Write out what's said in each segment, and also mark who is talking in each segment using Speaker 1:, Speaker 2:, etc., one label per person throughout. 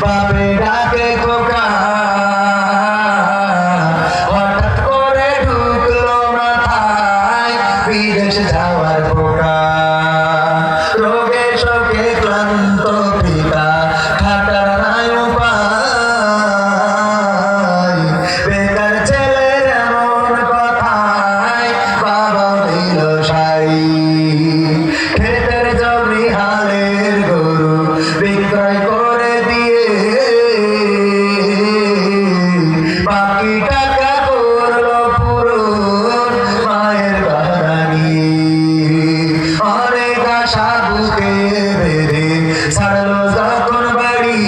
Speaker 1: বাপে ডাকে খোকা, হঠাৎ করে ঢুকলো মাথায় বিদেশ যাওয়ার পোকা। রোগে শোকে ক্লান্ত পিতা, খাটার নাই উপায়, বেকার ছেলের এমন কথায় বাবা দিল সাই। ক্ষেতের জমি হালের গরু বিক্রয় করে দিয়ে বাকি টাকা করলো পূরণ মায়ের বাধা নিয়ে। অনেক আশা বুকে বেঁধে ছাড়লো যখন বাড়ি,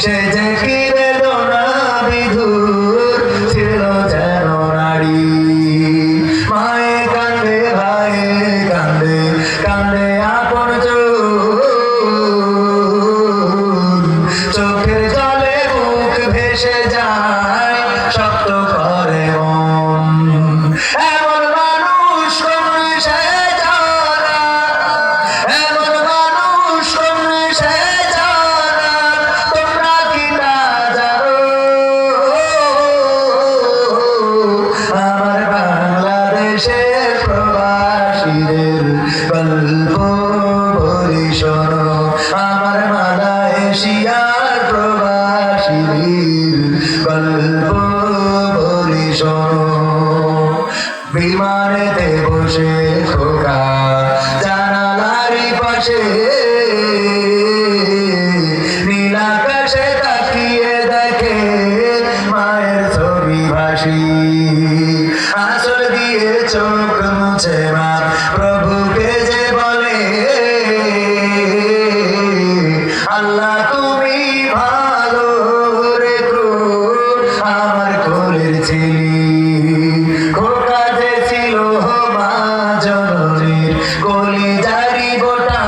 Speaker 1: সে যে কি বেদনা বিধুর ছিল যেন নারী। মায়ে কান্দে ভাইয়ে কান্দে, কান্দে আপন চোখের জলে মুখ ভেসে যায়, শক্ত করে মন। এমন মানুষ কোন সে জানা, এমন মানুষ কোন সে জানা, তোমরা কি তা জানো? আমার বাংলাদেশের প্রবাসীদের গল্প বলি শোনো, আমার মালয়েশিয়ার প্রবাসীদের গল্প বলি শোনো। বিমানেতে বসে খোকা জানালারি পাশে, নীল আকাশে তাকিয়ে দেখে মায়ের ছবি ভাসি। আঁচল দিয়ে চোখ মুছে মা প্রভুকে যে বলে, আল্লাহ তুমি ভালো রেখো আমার কোলের ছেলে। খোকা যে ছিল মা জননীর কলিজারি বোটা,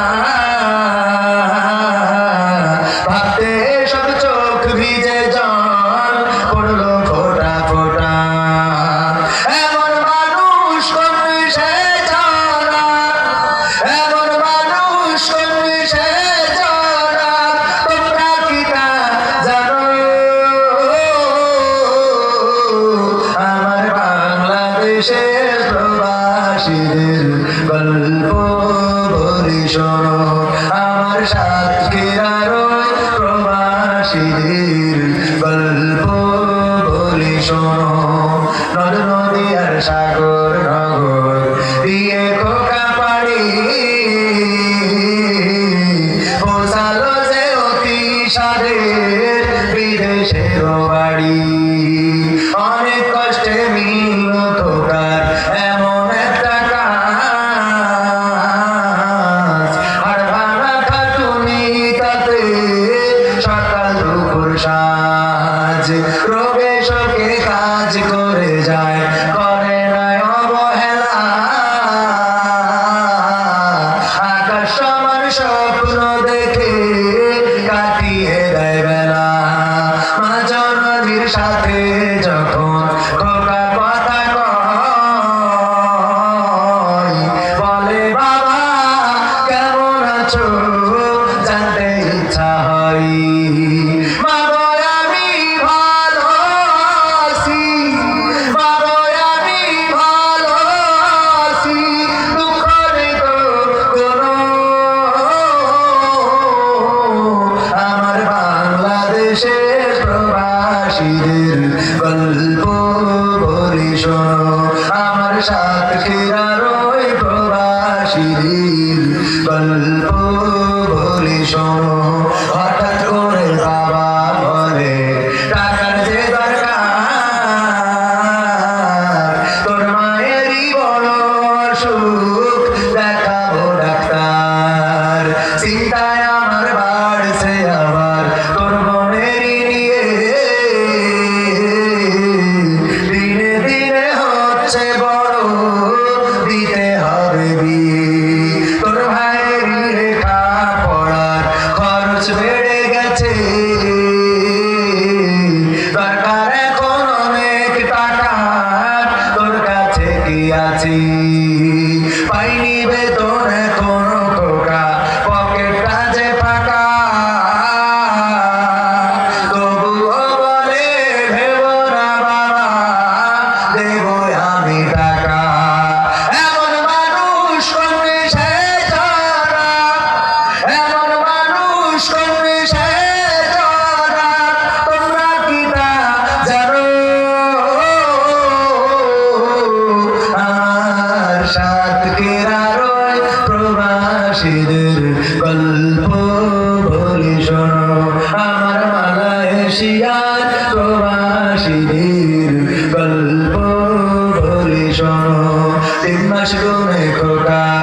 Speaker 1: ভাবতে সব চোখ ভিজে জল পড়লো ফোটা ফোটা। এমন মানুষ কোন সে জানা, এমন মানুষ কোন সে জানা, তোমরা কি তা জানো? আমার বাংলাদেশের প্রবাসীদের গল্প বলি শোনো, আমার সাতক্ষীরার ওই প্রবাসীদের গল্প বলি শোনো। নদ নদী আর সাগর নগর দিয়ে খোকা পাড়ি, পৌঁছালো যে অতি সাদের বিদেশের বাড়ি। অনেক কষ্টে মিলল খোকার এমন একটা কাজ, আর ভাঙা খাটুনি তাতে সকাল দুপুর সাজ। রোগে শোকে কাজ করে যায়, করে নাই অবহেলা, আকাশ সমান স্বপ্ন দেখে কাটিয়ে দেয় বেলা। মা জননীর সাথে যখন খোকা কথা কয়, বলে বাবা কেমন আছো জানতে ইচ্ছা হয়। মা গো আমি ভালো আছি, মা গো আমি ভালো আছি, দুঃখ নেই তো কোনো। আমার বাংলাদেশের প্রবাসীদের গল্প বলি শোনো, আমার সাতক্ষীরার ওই প্রবাসীদের গল্প বলি শোনো। হঠাৎ করে বাবা বলে টাকার যে দরকার, তোর মায়েরই বড় অসুখ দেখাবো ডাক্তার। চিন্তায় আমার বাড়ছে আবার তোর বোনেরই নিয়ে, দিনে দিনে হচ্ছে বড় দিতে হবে বিয়ে। তোর ভাইয়েরই লেখা পড়ার খরচ বেড়ে গেছে, দরকার এখন অনেক টাকা, তোর কাছে কি আছে? পাইনি বেতন এখনো খোকা, পকেটটা যে মালয়েশিয়ার প্রবাসীদের গল্প বলি শোনো 3 মাস গুনে খোকা